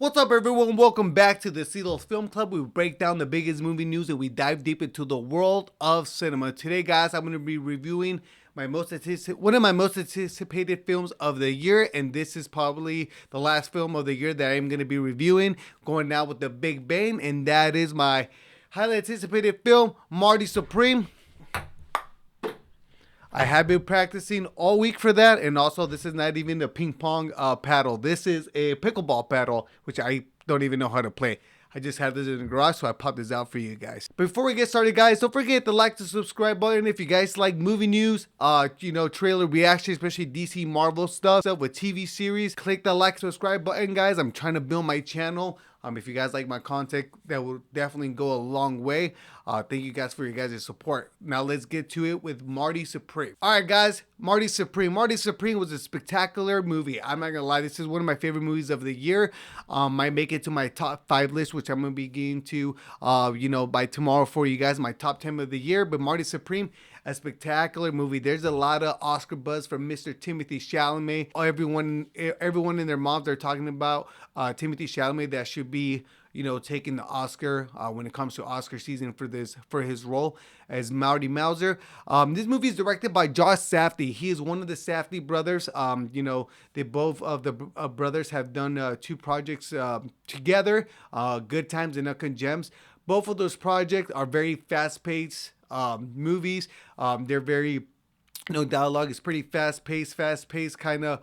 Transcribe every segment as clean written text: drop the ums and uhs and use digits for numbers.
What's up, everyone? Welcome back to the CeeLo's Film Club. We break down the biggest movie news and we dive deep into the world of cinema. Today, guys, I'm going to be reviewing one of my most anticipated films of the year, and this is probably the last film of the year that I'm going to be reviewing. Going now with the big bang, and that is my highly anticipated film, Marty Supreme. I have been practicing all week for that, and also this is not even a ping pong paddle. This is a pickleball paddle, which I don't even know how to play. I just have this in the garage, so I popped this out for you guys. Before we get started, guys, don't forget to like the subscribe button if you guys like movie news, trailer reaction, especially DC Marvel stuff with TV series. Click the like subscribe button, guys. I'm trying to build my channel. If you guys like my content, that will definitely go a long way. Thank you guys for your guys' support. Now let's get to it with Marty Supreme. All right, guys, Marty Supreme. Marty Supreme was a spectacular movie. I'm not gonna lie, this is one of my favorite movies of the year. Might make it to my top 5 list, which I'm gonna be getting to, by tomorrow for you guys. My top 10 of the year. But Marty Supreme, a spectacular movie. There's a lot of Oscar buzz from Mr. Timothée Chalamet. Everyone and their moms are talking about Timothée Chalamet that should be, taking the Oscar when it comes to Oscar season for his role as Marty Mauser. This movie is directed by Josh Safdie. He is one of the Safdie brothers. They both of the brothers have done 2 projects together, Good Times and Uncut Gems. Both of those projects are very fast-paced movies. They're very dialogue is pretty fast paced kind of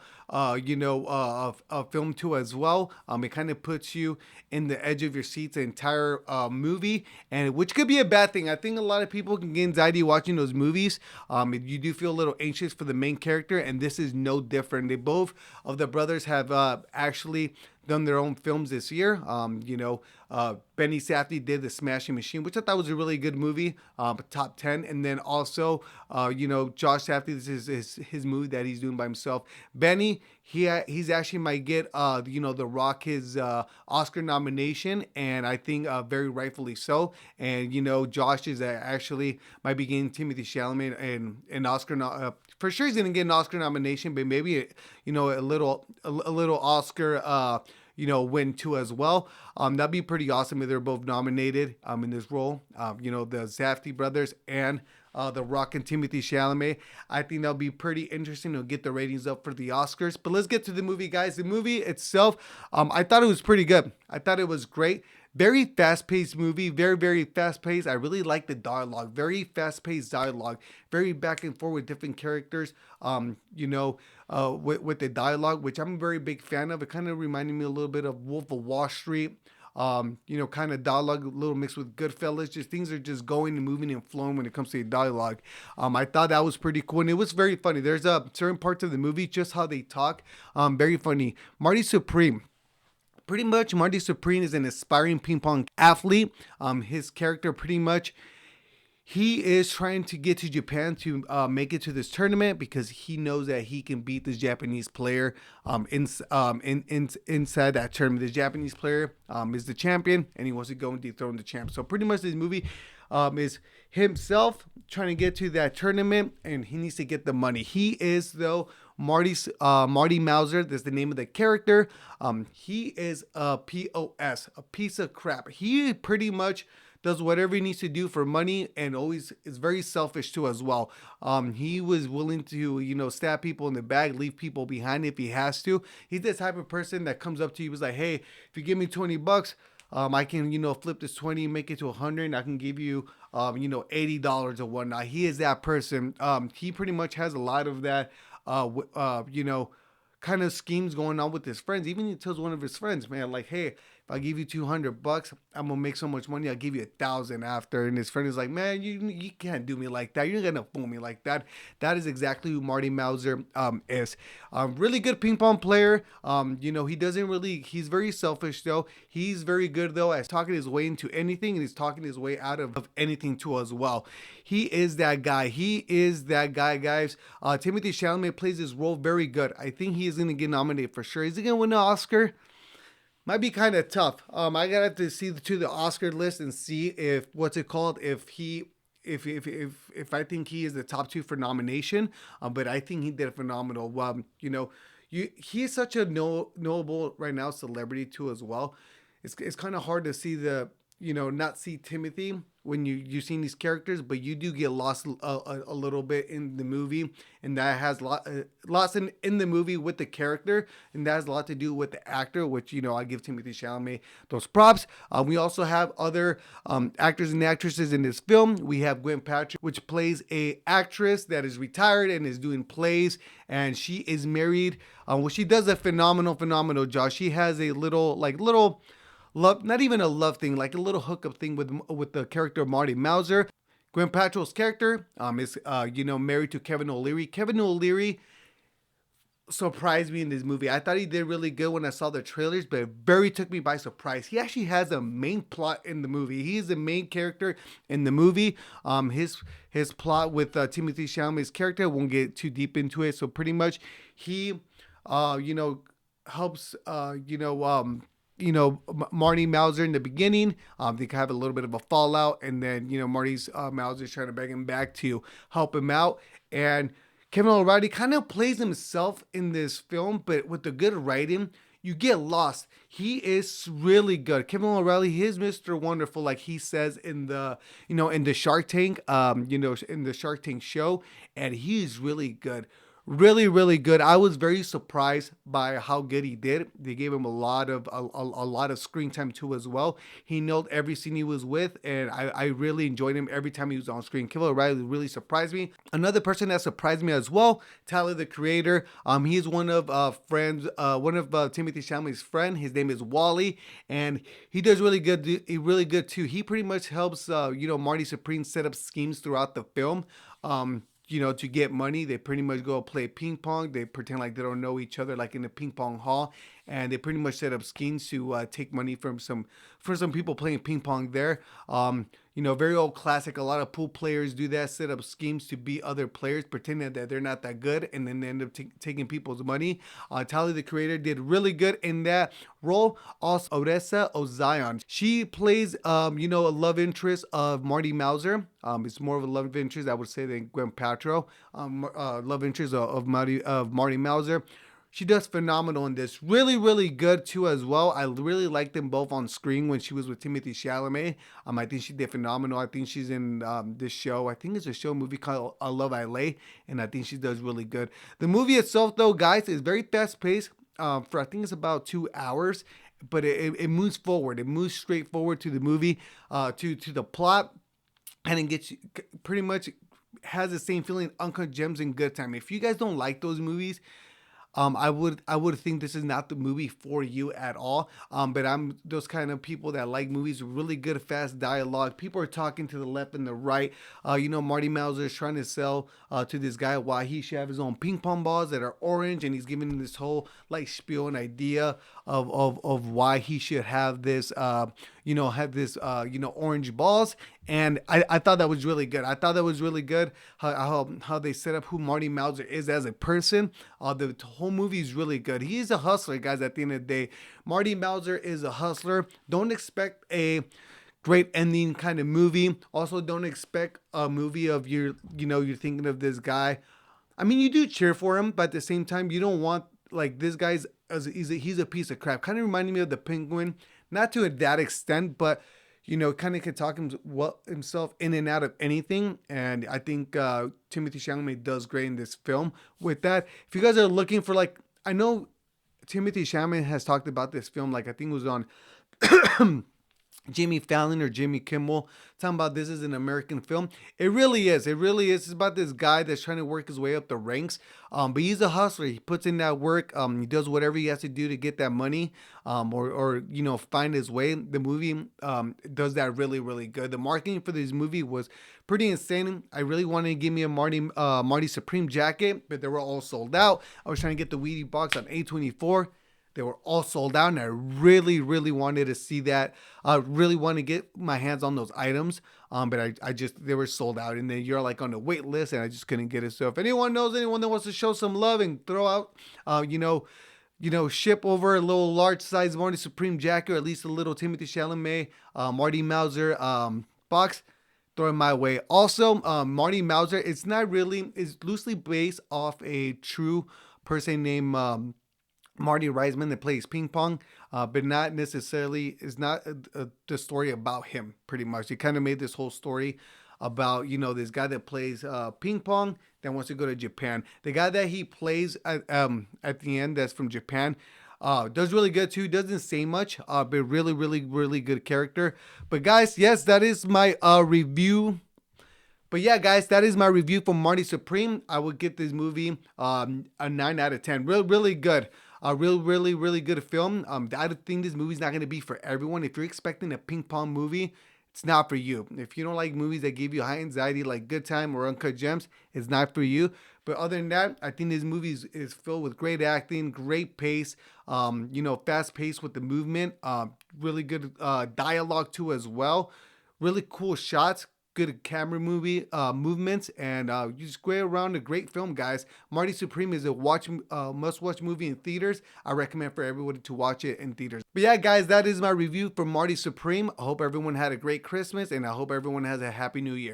film too as well. It kind of puts you in the edge of your seat the entire movie, and which could be a bad thing. I think a lot of people can get anxiety watching those movies. You do feel a little anxious for the main character, and this is no different. They both of the brothers have actually done their own films this year. Benny Safdie did The Smashing Machine, which I thought was a really good movie, top 10. And then also, Josh Safdie, this is his movie that he's doing by himself. Benny, he's actually might get, The Rock his Oscar nomination, and I think very rightfully so. And, Josh is actually might be getting Timothée Chalamet an Oscar for sure he's gonna get an Oscar nomination, but maybe a little Oscar win too as well. That'd be pretty awesome if they're both nominated in this role. The Safdie brothers and The Rock and Timothée Chalamet. I think that'll be pretty interesting to get the ratings up for the Oscars. But let's get to the movie, guys. The movie itself, I thought it was pretty good. I thought it was great. Very fast-paced movie, very, very fast-paced. I really like the dialogue, very fast-paced dialogue, very back and forth with different characters, with the dialogue, which I'm a very big fan of. It kind of reminded me a little bit of Wolf of Wall Street, kind of dialogue, a little mixed with Goodfellas. Just things are just going and moving and flowing when it comes to the dialogue. I thought that was pretty cool, and it was very funny. There's certain parts of the movie, just how they talk, very funny. Marty Supreme. Pretty much, Marty Supreme is an aspiring ping pong athlete. His character pretty much, he is trying to get to Japan to make it to this tournament because he knows that he can beat this Japanese player inside that tournament. This Japanese player is the champion, and he wants to go and dethrone the champ. So pretty much this movie is himself trying to get to that tournament, and he needs to get the money. He is, though, Marty Mauser. That's the name of the character. He is a POS, a piece of crap. He pretty much does whatever he needs to do for money, and always is very selfish too as well. He was willing to, stab people in the back, leave people behind if he has to. He's the type of person that comes up to you, was like, hey, if you give me $20, I can, flip this 20, make it to 100, and I can give you, $80 or whatnot. He is that person. He pretty much has a lot of that, kind of schemes going on with his friends. Even he tells one of his friends, man, like, hey, if I give you $200, I'm gonna make so much money. I'll give you 1,000 after. And his friend is like, man, you can't do me like that. You're not gonna fool me like that. That is exactly who Marty Mauser is. Really good ping pong player. He doesn't really. He's very selfish though. He's very good though at talking his way into anything, and he's talking his way out of anything too as well. He is that guy. He is that guy, guys. Timothée Chalamet plays his role very good. I think he is gonna get nominated for sure. Is he gonna win an Oscar? Might be kind of tough. I gotta have to see the Oscar list and see if if I think he is the top 2 for nomination. But I think he did phenomenal. You he's such a knowable right now celebrity too as well. It's kind of hard to see not see Timothy when you've seen these characters, but you do get lost a little bit in the movie, and that has lost in the movie with the character, and that has a lot to do with the actor, which I give Timothée Chalamet those props. We also have other actors and actresses in this film. We have Gwyneth Paltrow, which plays a actress that is retired and is doing plays, and she is married. Well, she does a phenomenal job. She has a little love, not even a love thing, like a little hookup thing with the character of Marty Mauser. Gwyneth Paltrow's character is married to Kevin O'Leary. Kevin O'Leary surprised me in this movie. I thought he did really good when I saw the trailers, but it very took me by surprise. He actually has a main plot in the movie. He is the main character in the movie. His plot with Timothée Chalamet's character, I won't get too deep into it. So pretty much he helps Marty Mauser in the beginning. They have a little bit of a fallout, and then Marty's Mauser's trying to beg him back to help him out. And Kevin O'Leary kind of plays himself in this film, but with the good writing, you get lost. He is really good. Kevin O'Leary, he is Mr. Wonderful, like he says in the in the Shark Tank, in the Shark Tank show, and he's really good. Really, really good. I was very surprised by how good he did. They gave him a lot of screen time too as well. He nailed every scene he was with, and I really enjoyed him every time he was on screen. Kevin O'Leary really surprised me. Another person that surprised me as well, Tyler the Creator. He is one of Timothée Chalamet's friend. His name is Wally, and he does really good. Really good too. He pretty much helps Marty Supreme set up schemes throughout the film. To get money. They pretty much go play ping pong. They pretend like they don't know each other, like in a ping pong hall, and they pretty much set up schemes to take money from some people playing ping pong there. Very old classic. A lot of pool players do that, set up schemes to beat other players, pretending that they're not that good, and then they end up taking people's money. Tyler the Creator did really good in that role. Also, Odessa Ozion. She plays, a love interest of Marty Mauser. It's more of a love interest, I would say, than Gwyneth Paltrow. Love interest of Marty Mauser. She does phenomenal in this. Really, really good too as well. I really liked them both on screen when she was with Timothée Chalamet. I think she did phenomenal. I think she's in this show. I think it's a movie called I Love LA, and I think she does really good. The movie itself, though, guys, is very fast paced. For I think it's about 2 hours, but it moves forward. It moves straight forward to the movie, to the plot, and it gets you, pretty much has the same feeling Uncut Gems and Good Time. If you guys don't like those movies, I would think this is not the movie for you at all. But I'm those kind of people that like movies with really good, fast dialogue. People are talking to the left and the right. Marty Mauser is trying to sell to this guy why he should have his own ping pong balls that are orange, and he's giving him this whole like spiel and idea of why he should have this, orange balls. And I thought that was really good. I thought that was really good how they set up who Marty Mauser is as a person. The whole movie is really good. He is a hustler, guys, at the end of the day. Marty Mauser is a hustler. Don't expect a great ending kind of movie. Also, don't expect a movie of you're thinking of this guy. I mean, you do cheer for him, but at the same time, you don't want, like, this guy's, he's a piece of crap. Kind of reminding me of the Penguin. Not to that extent, but kind of can talk himself in and out of anything. And I think Timothée Chalamet does great in this film with that. If you guys are looking for, like, I know Timothée Chalamet has talked about this film, like I think it was on Jimmy Fallon or Jimmy Kimmel, talking about this is an American film. It really is. It really is. It's about this guy that's trying to work his way up the ranks. But he's a hustler. He puts in that work. He does whatever he has to do to get that money, or find his way. The movie does that really, really good. The marketing for this movie was pretty insane. I really wanted to give me a Marty Supreme jacket, but they were all sold out. I was trying to get the Wheatie box on A24. They were all sold out, and I really, really wanted to see that. I really wanted to get my hands on those items, but they were sold out, and then you're like on the wait list, and I just couldn't get it. So if anyone knows anyone that wants to show some love and throw out, ship over a little large size Marty Supreme jacket, or at least a little Timothée Chalamet, Marty Mauser box, throw it my way. Also, Marty Mauser, it's loosely based off a true person named Marty Reisman that plays ping pong, but not necessarily is not the story about him. Pretty much, they kind of made this whole story about this guy that plays ping pong that wants to go to Japan. The guy that he plays at the end that's from Japan. Does really good too. Doesn't say much, but really, really, really good character. But guys, yes, that is my review. But yeah, guys, that is my review for Marty Supreme. I would get this movie a 9 out of 10. Really good. A really, really good film. I don't think this movie's not going to be for everyone. If you're expecting a ping pong movie, it's not for you. If you don't like movies that give you high anxiety like Good Time or Uncut Gems, it's not for you. But other than that, I think this movie is filled with great acting, great pace, fast pace with the movement, really good dialogue too as well. Really cool shots, good camera movements, and you just go around a great film, guys. Marty Supreme is a must-watch movie in theaters. I recommend for everybody to watch it in theaters. But yeah, guys, that is my review for Marty Supreme. I hope everyone had a great Christmas, and I hope everyone has a happy New Year.